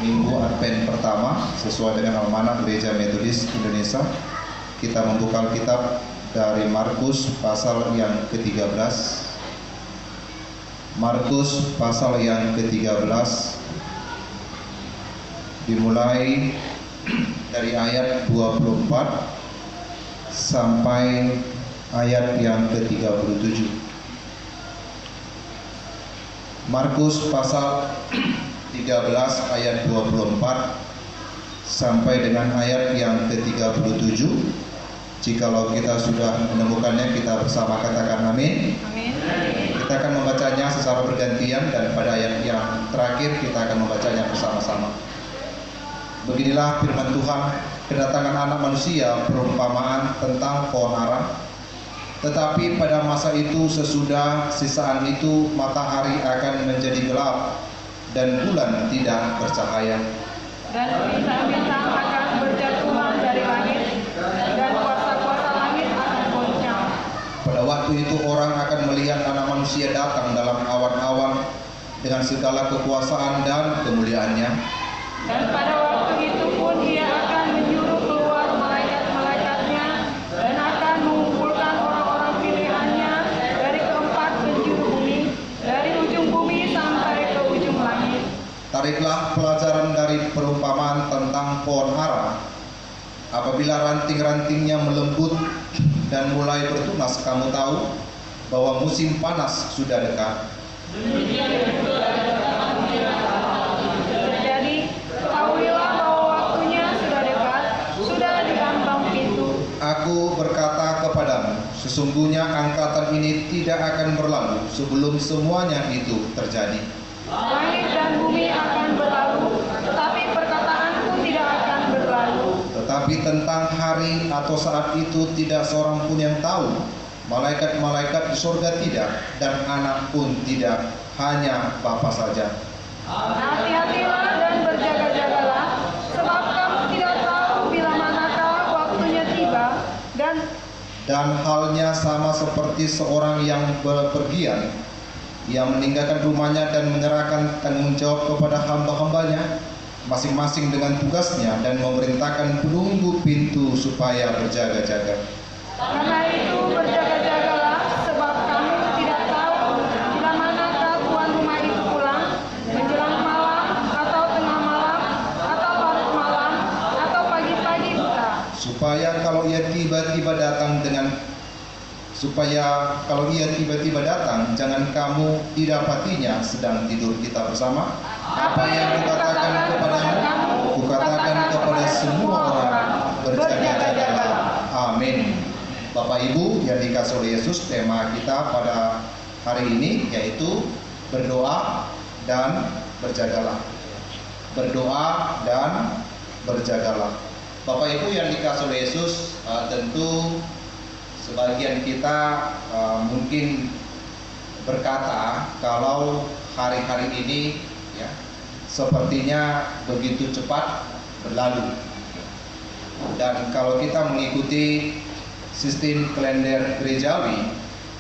Minggu Advent pertama sesuai dengan amanat Gereja Metodis Indonesia. Kita membuka Alkitab dari Markus pasal yang ke-13. Markus pasal yang ke-13 dimulai dari ayat 24 sampai ayat yang ke-37. Markus pasal 13 ayat 24 sampai dengan ayat yang ke-37. Jikalau kita sudah menemukannya, kita bersama katakan amin. Amin. Kita akan membacanya secara bergantian dan pada ayat yang terakhir kita akan membacanya bersama-sama. Beginilah firman Tuhan: kedatangan anak manusia perumpamaan tentang pohon ara. Tetapi pada masa itu sesudah sisaan itu matahari akan menjadi gelap dan bulan tidak bercahaya. Dan bintang-bintang akan berjatuhan dari langit, dan kuasa-kuasa langit akan goncang. Pada waktu itu orang akan melihat anak manusia datang dalam awan-awan dengan segala kekuasaan dan kemuliaannya. Dan pada waktu itu pun ia akan menyuruh keluar malaikat-malaikatnya dan akan mengumpulkan orang-orang pilihannya dari keempat penjuru bumi, dari ujung bumi sampai ke ujung langit. Tariklah pelajaran dari perumpamaan tentang pohon ara. Apabila ranting-rantingnya melembut dan mulai bertunas, kamu tahu bahwa musim panas sudah dekat. Jadi ketahuilah bahwa waktunya sudah dekat, sudah diambang pintu. Aku berkata kepadamu, sesungguhnya angkatan ini tidak akan berlalu sebelum semuanya itu terjadi. Langit dan bumi akan berlalu, tetapi perkataanku tidak akan berlalu. Tetapi tentang hari atau saat itu tidak seorang pun yang tahu, malaikat-malaikat di surga tidak, dan anak pun tidak, hanya Bapa saja. Hati-hatilah dan berjaga-jagalah, sebab kamu tidak tahu bila manakah waktunya tiba. Dan halnya sama seperti seorang yang bepergian, yang meninggalkan rumahnya dan menyerahkan tanggung jawab kepada hamba-hambanya, masing-masing dengan tugasnya, dan memerintahkan penunggu pintu supaya berjaga-jaga. Karena itu berjaga-jagalah, sebab kamu tidak tahu bila manakah tuan rumah itu pulang, menjelang malam, atau tengah malam, atau larut malam, atau pagi-pagi buta. Supaya kalau ia tiba-tiba datang, jangan kamu didapatinya sedang tidur. Kita bersama. Apa yang kukatakan kepadamu, kukatakan kepada semua orang, berjaga-jagalah. Amin. Bapak Ibu yang dikasihi oleh Yesus, tema kita pada hari ini yaitu berdoa dan berjagalah. Berdoa dan berjagalah. Bapak Ibu yang dikasihi oleh Yesus, tentu sebagian kita mungkin berkata kalau hari-hari ini ya sepertinya begitu cepat berlalu. Dan kalau kita mengikuti sistem kalender gerejawi,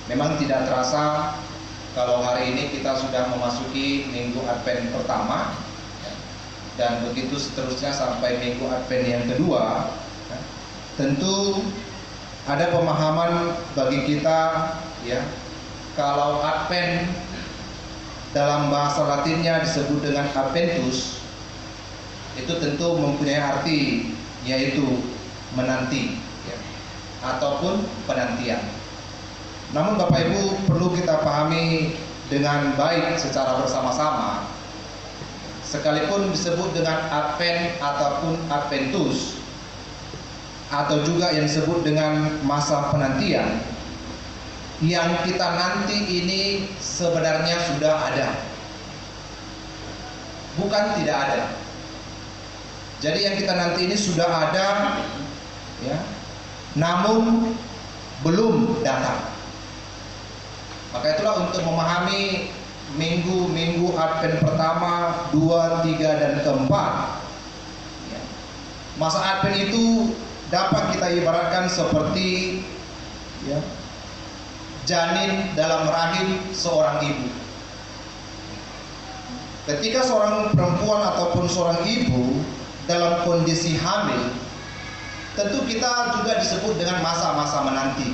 memang tidak terasa kalau hari ini kita sudah memasuki Minggu Advent pertama, dan begitu seterusnya sampai Minggu Advent yang kedua. Tentu ada pemahaman bagi kita ya, kalau Advent dalam bahasa Latinnya disebut dengan Adventus, itu tentu mempunyai arti yaitu menanti ya, ataupun penantian. Namun Bapak Ibu perlu kita pahami dengan baik secara bersama-sama, sekalipun disebut dengan Advent ataupun Adventus, atau juga yang disebut dengan masa penantian, yang kita nanti ini sebenarnya sudah ada, bukan tidak ada. Jadi yang kita nanti ini sudah ada ya, namun belum datang. Maka itulah untuk memahami minggu-minggu Advent pertama, 2, 3, dan keempat ya, masa Advent itu dapat kita ibaratkan seperti ya, janin dalam rahim seorang ibu. Ketika seorang perempuan ataupun ataupun seorang ibu dalam kondisi hamil, tentu kita juga disebut dengan masa-masa menanti.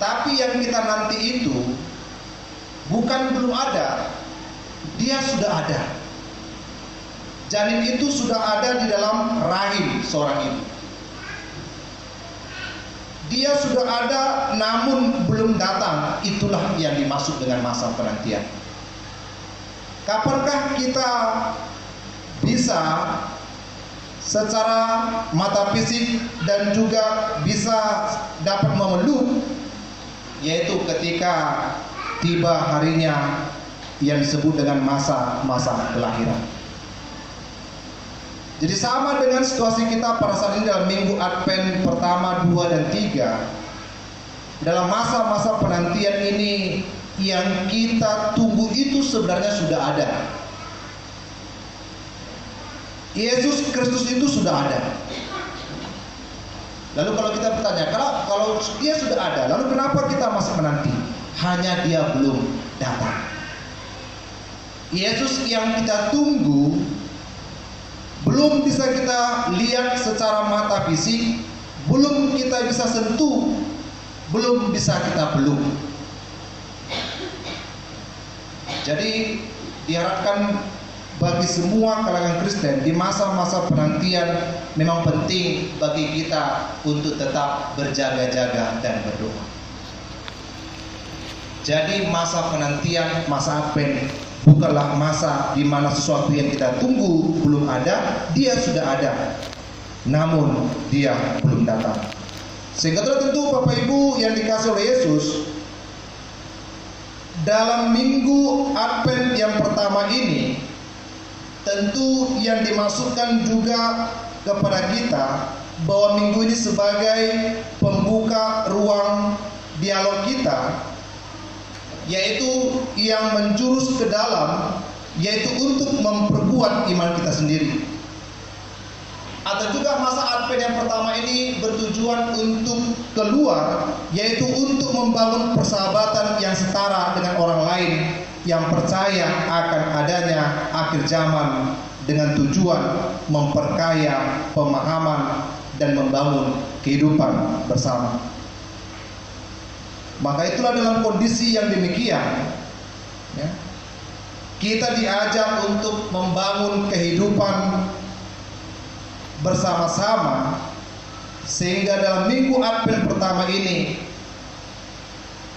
Tapi yang kita nanti itu bukan belum ada, dia sudah ada. Janin itu sudah ada di dalam rahim seorang ibu. Dia sudah ada namun belum datang. Itulah yang dimaksud dengan masa penantian. Kapankah kita bisa secara mata fisik dan juga bisa dapat memeluk, yaitu ketika tiba harinya yang disebut dengan masa-masa kelahiran. Jadi sama dengan situasi kita pada saat ini dalam minggu Advent pertama, 2, dan 3. Dalam masa-masa penantian ini, yang kita tunggu itu sebenarnya sudah ada. Yesus Kristus itu sudah ada. Lalu kalau kita bertanya, kalau dia sudah ada, lalu kenapa kita masih menanti? Hanya dia belum datang. Yesus yang kita tunggu belum bisa kita lihat secara mata fisik, belum kita bisa sentuh, belum bisa kita peluk. Jadi diharapkan bagi semua kalangan Kristen di masa-masa penantian memang penting bagi kita untuk tetap berjaga-jaga dan berdoa. Jadi masa penantian, masa Advent bukanlah masa di mana sesuatu yang kita tunggu belum ada, dia sudah ada, namun dia belum datang. Sehingga tentu Bapak Ibu yang dikasihi oleh Yesus, dalam minggu Advent yang pertama ini, tentu yang dimaksudkan juga kepada kita bahwa minggu ini sebagai pembuka ruang dialog kita, yaitu yang menjurus ke dalam, yaitu untuk memperkuat iman kita sendiri. Atau juga masa Advent yang pertama ini bertujuan untuk keluar, yaitu untuk membangun persahabatan yang setara dengan orang lain yang percaya akan adanya akhir zaman, dengan tujuan memperkaya pemahaman dan membangun kehidupan bersama. Maka itulah dalam kondisi yang demikian, ya, kita diajak untuk membangun kehidupan bersama-sama. Sehingga dalam minggu Advent pertama ini,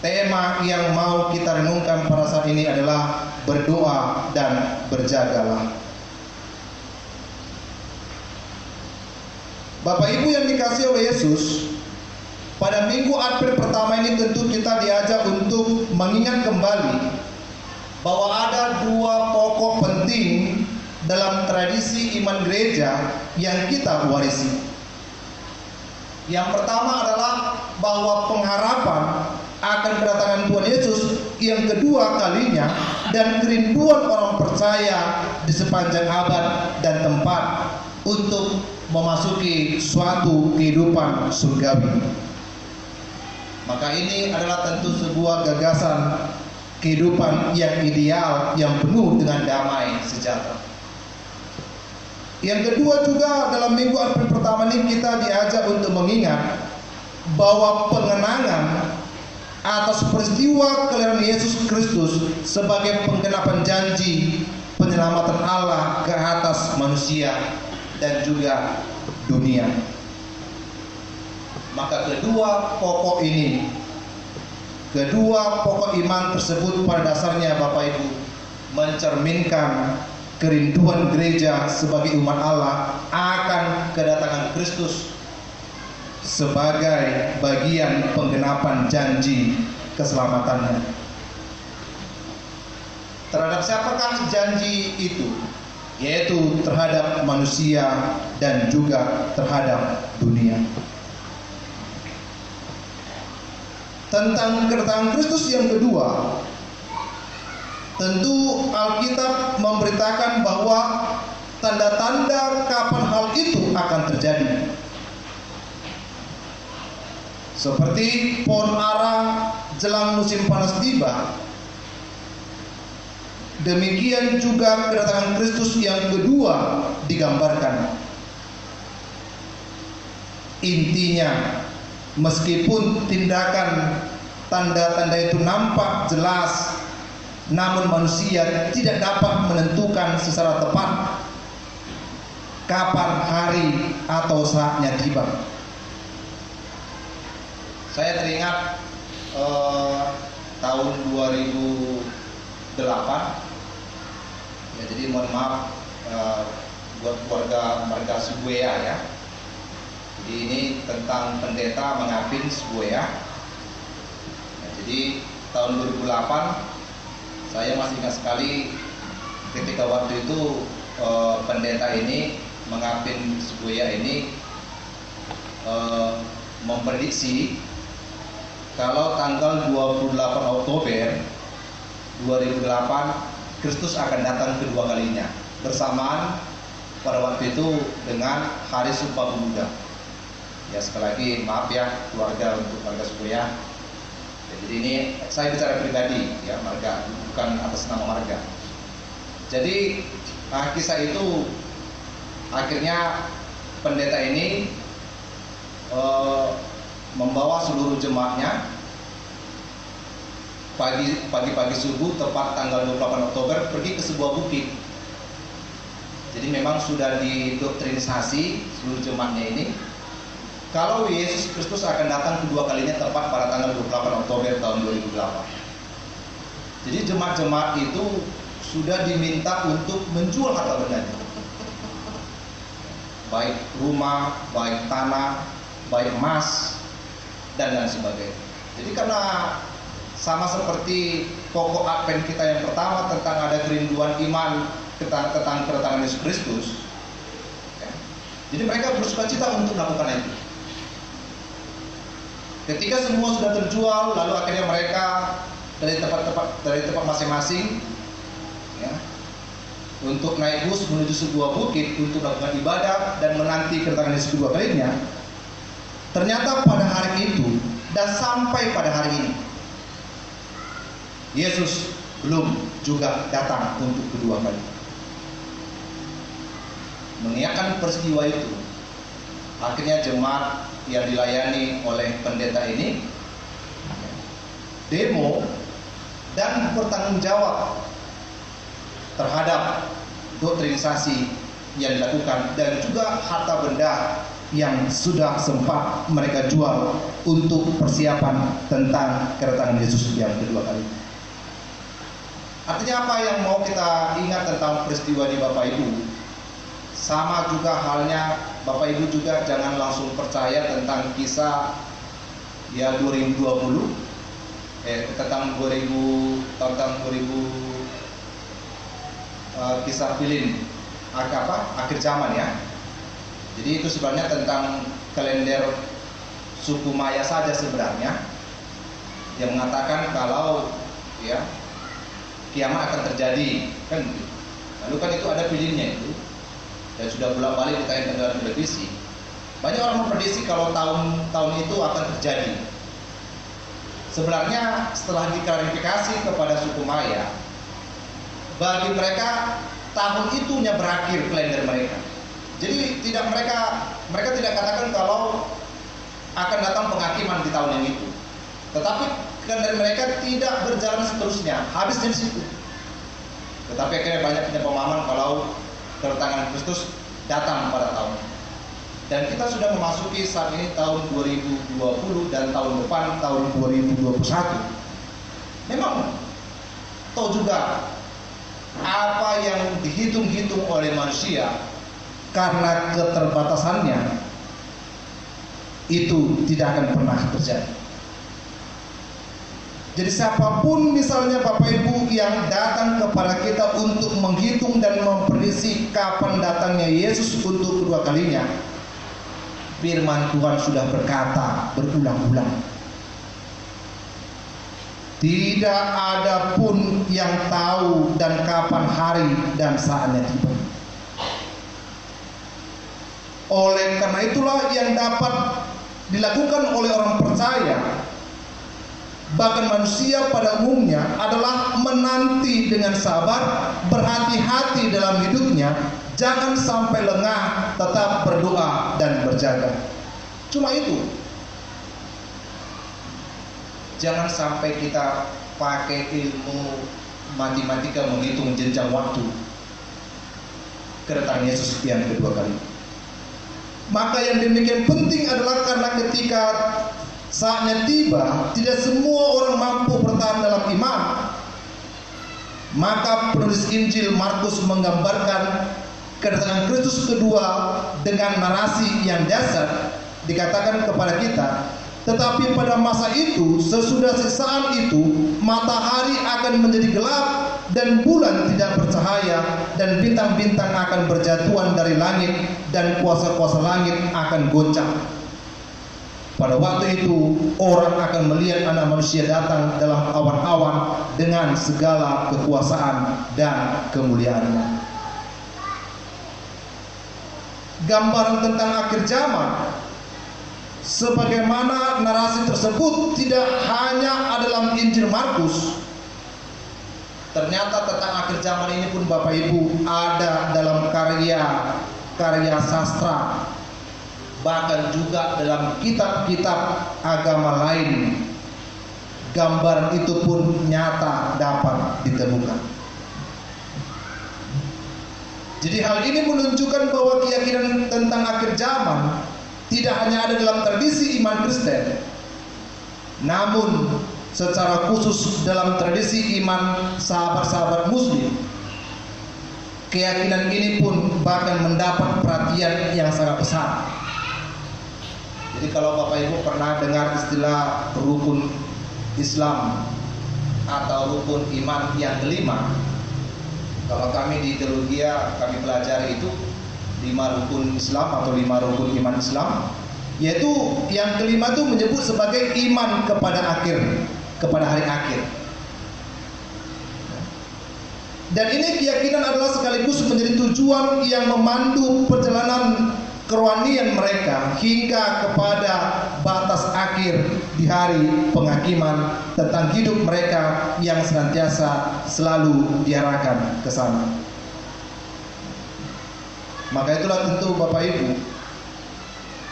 tema yang mau kita renungkan pada saat ini adalah berdoa dan berjagalah. Bapak Ibu yang dikasihi oleh Yesus, pada minggu Advent pertama ini tentu kita diajak untuk mengingat kembali bahwa ada dua pokok penting dalam tradisi iman gereja yang kita warisi. Yang pertama adalah bahwa pengharapan akan kedatangan Tuhan Yesus yang kedua kalinya dan kerinduan orang percaya di sepanjang abad dan tempat untuk memasuki suatu kehidupan surgawi. Maka ini adalah tentu sebuah gagasan kehidupan yang ideal, yang penuh dengan damai sejahtera. Yang kedua juga dalam minggu Advent pertama ini kita diajak untuk mengingat bahwa pengenangan atas peristiwa kelahiran Yesus Kristus sebagai penggenapan janji penyelamatan Allah ke atas manusia dan juga dunia. Maka kedua pokok ini, kedua pokok iman tersebut pada dasarnya Bapak Ibu mencerminkan kerinduan gereja sebagai umat Allah akan kedatangan Kristus sebagai bagian penggenapan janji keselamatannya. Terhadap siapakah janji itu? Yaitu terhadap manusia dan juga terhadap dunia. Tentang kedatangan Kristus yang kedua, tentu Alkitab memberitakan bahwa tanda-tanda kapan hal itu akan terjadi. Seperti pohon ara jelang musim panas tiba, demikian juga kedatangan Kristus yang kedua digambarkan. Intinya, meskipun tindakan tanda-tanda itu nampak jelas, namun manusia tidak dapat menentukan secara tepat kapan hari atau saatnya tiba. Saya teringat tahun 2008, ya, jadi mohon maaf buat warga Subuea ya. Jadi ini tentang pendeta mengapin Subuea. Ya, jadi tahun 2008 saya masih ingat sekali ketika waktu itu pendeta ini mengapin Subuea ini memprediksi kalau tanggal 28 Oktober 2008 Kristus akan datang kedua kalinya, bersamaan pada waktu itu dengan Hari Sumpah Pemuda. Ya, sekali lagi maaf ya keluarga, untuk warga Subuea. Jadi ini saya bicara pribadi ya, marga, bukan atas nama marga. Jadi kisah itu akhirnya pendeta ini membawa seluruh jemaatnya pagi-pagi subuh tepat tanggal 28 Oktober pergi ke sebuah bukit. Jadi memang sudah didoktrinisasi seluruh jemaatnya ini kalau Yesus Kristus akan datang kedua kalinya tepat pada tanggal 28 Oktober tahun 2008. Jadi jemaat-jemaat itu sudah diminta untuk menjual harta bendanya, baik rumah, baik tanah, baik emas, dan lain sebagainya. Jadi karena sama seperti pokok Advent kita yang pertama tentang ada kerinduan iman tentang kedatangan Yesus Kristus, ya. Jadi mereka bersukacita untuk melakukan itu. Ketika semua sudah terjual, lalu akhirnya mereka dari tempat masing-masing, ya, untuk naik bus menuju sebuah bukit untuk melakukan ibadah dan menanti kedatangan Yesus kedua kalinya. Ternyata pada hari itu dan sampai pada hari ini Yesus belum juga datang untuk kedua kali. Mengingatkan peristiwa itu, akhirnya jemaat yang dilayani oleh pendeta ini demo dan bertanggung jawab terhadap doktrinisasi yang dilakukan dan juga harta benda yang sudah sempat mereka jual untuk persiapan tentang kedatangan Yesus yang kedua kali. Artinya apa yang mau kita ingat tentang peristiwa ini Bapak Ibu? Sama juga halnya Bapak Ibu juga jangan langsung percaya tentang kisah ya 2020 tentang 2000 kisah film akhir zaman ya. Jadi itu sebenarnya tentang kalender suku Maya saja sebenarnya yang mengatakan kalau ya kiamat akan terjadi kan. Lalu kan itu ada filmnya itu dan sudah bolak-balik ditayangkan dalam televisi. Banyak orang memprediksi kalau tahun itu akan terjadi. Sebenarnya setelah diklarifikasi kepada suku Maya, bagi mereka tahun itunya berakhir kalender mereka. Jadi mereka tidak katakan kalau akan datang penghakiman di tahun yang itu. Tetapi kalender mereka tidak berjalan seterusnya, habis dari situ. Tetapi akhirnya banyak punya pemahaman kalau kedatangan Kristus datang pada tahun ini. Dan kita sudah memasuki saat ini tahun 2020 dan tahun depan tahun 2021. Memang tahu juga apa yang dihitung-hitung oleh manusia karena keterbatasannya itu tidak akan pernah terjadi. Jadi siapapun misalnya Bapak Ibu yang datang kepada kita untuk menghitung dan memprediksi kapan datangnya Yesus untuk kedua kalinya, firman Tuhan sudah berkata berulang-ulang, tidak ada pun yang tahu dan kapan hari dan saatnya tiba. Oleh karena itulah yang dapat dilakukan oleh orang percaya bahkan manusia pada umumnya adalah menanti dengan sabar, berhati-hati dalam hidupnya, jangan sampai lengah, tetap berdoa dan berjaga. Cuma itu. Jangan sampai kita pakai ilmu matematika menghitung jenjang waktu kedatangan Yesus yang kedua kali. Maka yang demikian penting adalah karena ketika saatnya tiba, tidak semua orang mampu bertahan dalam iman. Maka penulis Injil Markus menggambarkan kedatangan Kristus kedua dengan narasi yang dasar, dikatakan kepada kita, tetapi pada masa itu, sesudah siksaan itu, matahari akan menjadi gelap dan bulan tidak bercahaya, dan bintang-bintang akan berjatuhan dari langit, dan kuasa-kuasa langit akan goncang. Pada waktu itu, orang akan melihat Anak Manusia datang dalam awan-awan dengan segala kekuasaan dan kemuliaannya. Gambaran tentang akhir zaman, sebagaimana narasi tersebut tidak hanya ada dalam Injil Markus. Ternyata tentang akhir zaman ini pun Bapak Ibu ada dalam karya sastra, bahkan juga dalam kitab-kitab agama lain. Gambaran itu pun nyata dapat ditemukan. Jadi hal ini menunjukkan bahwa keyakinan tentang akhir zaman tidak hanya ada dalam tradisi iman Kristen, namun secara khusus dalam tradisi iman sahabat-sahabat Muslim. Keyakinan ini pun bahkan mendapat perhatian yang sangat besar. Jadi kalau Bapak Ibu pernah dengar istilah rukun Islam atau rukun iman yang kelima, kalau kami di teologi kami pelajari itu 5 rukun Islam atau 5 rukun iman Islam, yaitu yang kelima itu menyebut sebagai iman kepada hari akhir. Dan ini keyakinan adalah sekaligus menjadi tujuan yang memandu perjalanan kerohanian mereka hingga kepada batas akhir di hari penghakiman tentang hidup mereka yang senantiasa selalu diarahkan ke sana. Maka itulah tentu Bapak Ibu,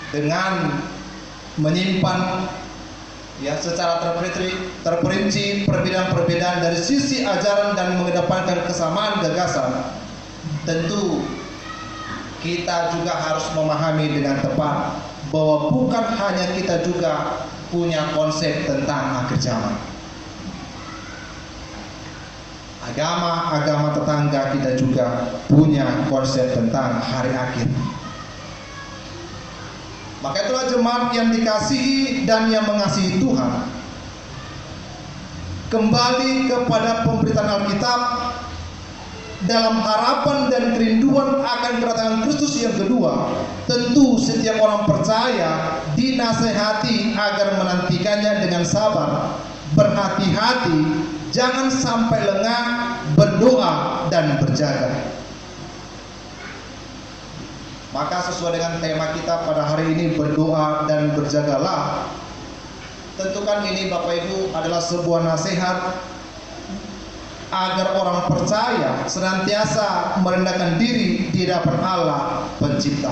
dengan menyimpan secara terperinci perbedaan-perbedaan dari sisi ajaran dan mengedepankan kesamaan gagasan, tentu kita juga harus memahami dengan tepat bahwa bukan hanya kita juga punya konsep tentang akhir zaman. Agama-agama tetangga kita juga punya konsep tentang hari akhir. Maka itulah jemaat yang dikasihi dan yang mengasihi Tuhan, kembali kepada pemberitaan Alkitab dalam harapan dan kerinduan akan kedatangan Kristus yang kedua. Tentu setiap orang percaya dinasehati agar menantikannya dengan sabar, berhati-hati, jangan sampai lengah, berdoa dan berjaga. Maka sesuai dengan tema kita pada hari ini, berdoa dan berjagalah, tentu kan ini Bapak Ibu adalah sebuah nasihat agar orang percaya senantiasa merendahkan diri di hadapan Allah Pencipta.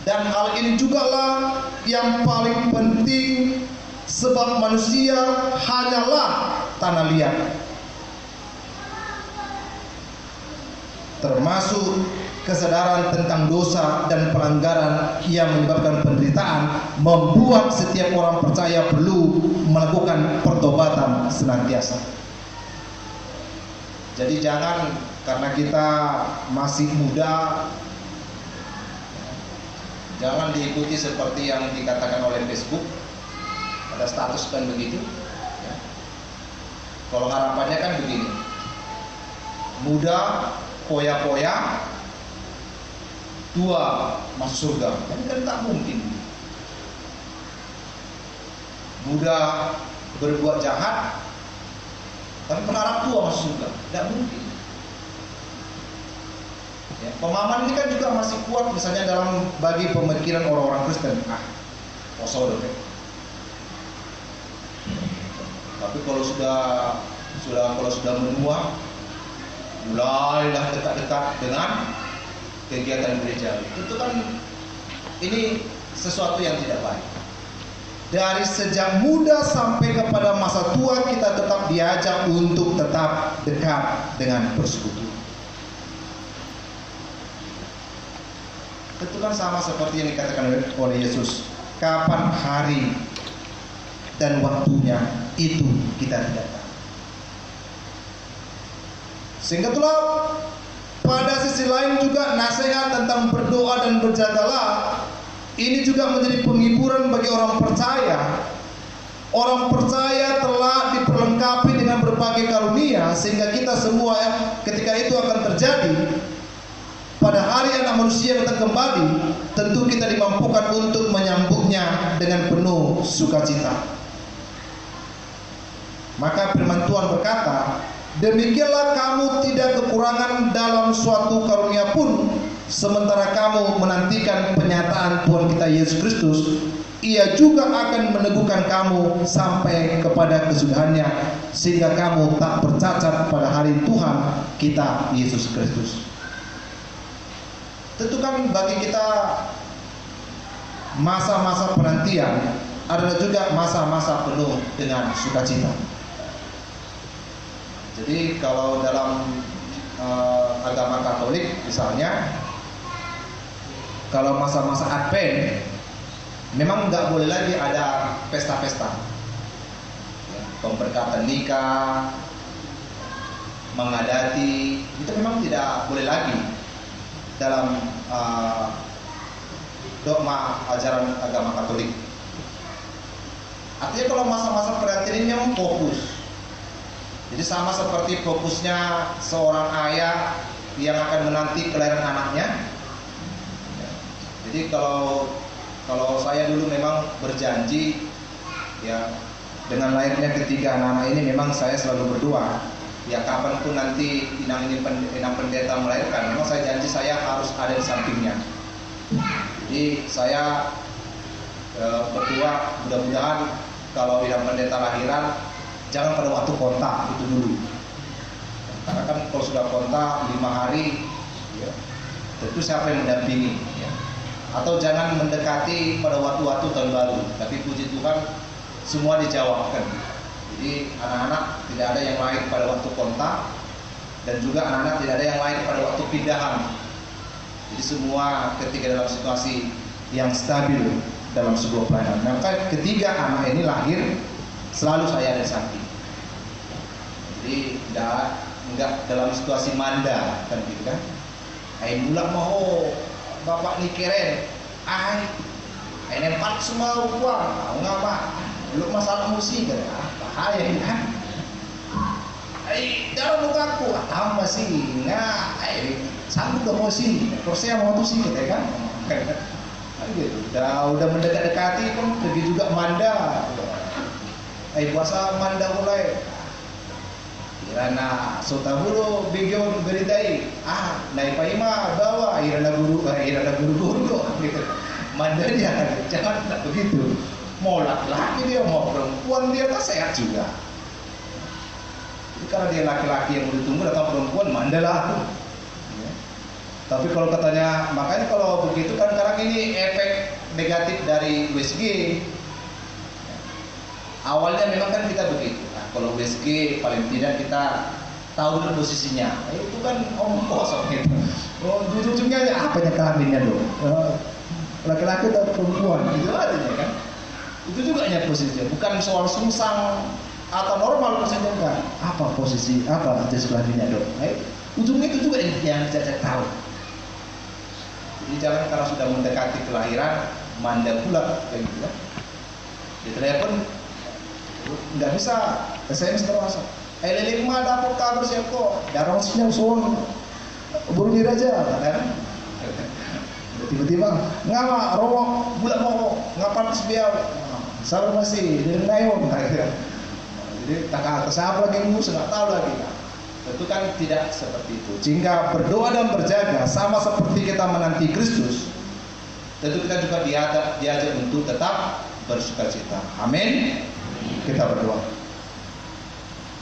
Dan hal ini jugalah yang paling penting, sebab manusia hanyalah tanah liat, termasuk kesadaran tentang dosa dan pelanggaran yang menyebabkan penderitaan, membuat setiap orang percaya perlu melakukan pertobatan senantiasa. Jadi jangan karena kita masih muda, jangan diikuti seperti yang dikatakan oleh Facebook, ada status kan begitu. Kalau harapannya kan begini, muda poya-poya, tua masuk surga. Ini kan tak mungkin. Muda berbuat jahat, tapi berharap tua masuk surga, tidak mungkin. Pemahaman ini kan juga masih kuat, misalnya dalam bagi pemikiran orang-orang Kristen. Poso deh. Tapi kalau sudah menua, mulailah dekat-dekat dengan kegiatan gereja. Itu kan ini sesuatu yang tidak baik. Dari sejak muda sampai kepada masa tua kita tetap diajak untuk tetap dekat dengan persekutuan. Itu kan sama seperti yang dikatakan oleh Yesus. Kapan hari dan waktunya itu kita tidak tahu. Sehingga itulah pada sisi lain juga nasihat tentang berdoa dan berjagalah ini juga menjadi penghiburan bagi orang percaya. Orang percaya telah diperlengkapi dengan berbagai karunia sehingga kita semua ketika itu akan terjadi pada hari anak manusia datang kembali, tentu kita dimampukan untuk menyambutnya dengan penuh sukacita. Maka firman Tuhan berkata, demikianlah kamu tidak kekurangan dalam suatu karunia pun, sementara kamu menantikan penyataan Tuhan kita Yesus Kristus, Ia juga akan meneguhkan kamu sampai kepada kesudahannya, sehingga kamu tak bercacat pada hari Tuhan kita Yesus Kristus. Tentu kan bagi kita masa-masa penantian adalah juga masa-masa penuh dengan sukacita. Jadi kalau dalam agama Katolik misalnya, kalau masa-masa Advent memang nggak boleh lagi ada pesta-pesta, pemberkatan nikah, mengadati, itu memang tidak boleh lagi dalam dogma ajaran agama Katolik. Artinya kalau masa-masa penantian ini memang fokus. Jadi sama seperti fokusnya seorang ayah yang akan menanti kelahiran anaknya. Jadi kalau saya dulu memang berjanji ya dengan lahirnya ketiga anak-anak ini memang saya selalu berdoa. Ya kapanpun nanti inang pendeta melahirkan, memang saya janji saya harus ada di sampingnya. Jadi saya berdoa mudah-mudahan kalau inang pendeta lahiran jangan pada waktu kontak itu dulu. Karena kan kalau sudah kontak 5 hari, ya, tentu siapa yang mendampingi. Ya. Atau jangan mendekati pada waktu-waktu tahun baru. Tapi puji Tuhan semua dijawabkan. Jadi anak-anak tidak ada yang lahir pada waktu kontak, dan juga anak-anak tidak ada yang lahir pada waktu pindahan. Jadi semua ketika dalam situasi yang stabil dalam sebuah pelayanan. Maka ketiga anak ini lahir selalu saya ada di samping. Jadi enggak dalam situasi manda kan gitu kan. Ai mulak mau bapak ni keren. Ai nempat semua uang. Enggak Pak. Belum masalah musik kan. Bahaya ini kan. Ai dalam mukaku tahu masih enggak sambut emosi. Terus saya mau tuh sih gitu kan. Kan gitu. Udah mendekat-dekati kan pergi juga manda. Puasa manda mulai. Irana sotaburo bigyon beritai. Naik paima bawa irana guru gitu. Manda dia jangan begitu. Mau laki-laki dia mau perempuan dia kan sehat juga. Jadi karena dia laki-laki yang mau ditunggu datang perempuan mandalah. Ya. Tapi kalau katanya makanya kalau begitu kan sekarang ini efek negatif dari USG. Awalnya memang kan kita begitu. Nah, kalau USG paling tidak kita tahu dulu posisinya. Itu kan kosong gitu. Ujung-ujungnya apanya kelaminnya dong. Laki-laki atau perempuan itu adanya kan. Itu juga hanya posisinya, bukan soal sungsang atau normal posisinya kan. Apa posisi apa jenis kelaminnya dong. Ujungnya itu juga yang saya tahu. Jadi jangan karena sudah mendekati kelahiran manda pula kayak gitu kan. Di telepon nggak bisa SMS terus. Lelik mah dapat kabar siapa? Darong sinyal soal buru diri aja, kan? Tiba-tiba ngapa romo bulan mau ngapain sebiar sabar masih dengan nayon gitu. Jadi tak atas apa lagi mus nggak tahu lagi. Tentu kan tidak seperti itu. Sehingga berdoa dan berjaga sama seperti kita menanti Kristus. Tentu kita juga diajak untuk tetap bersukacita. Amin. Kita berdoa.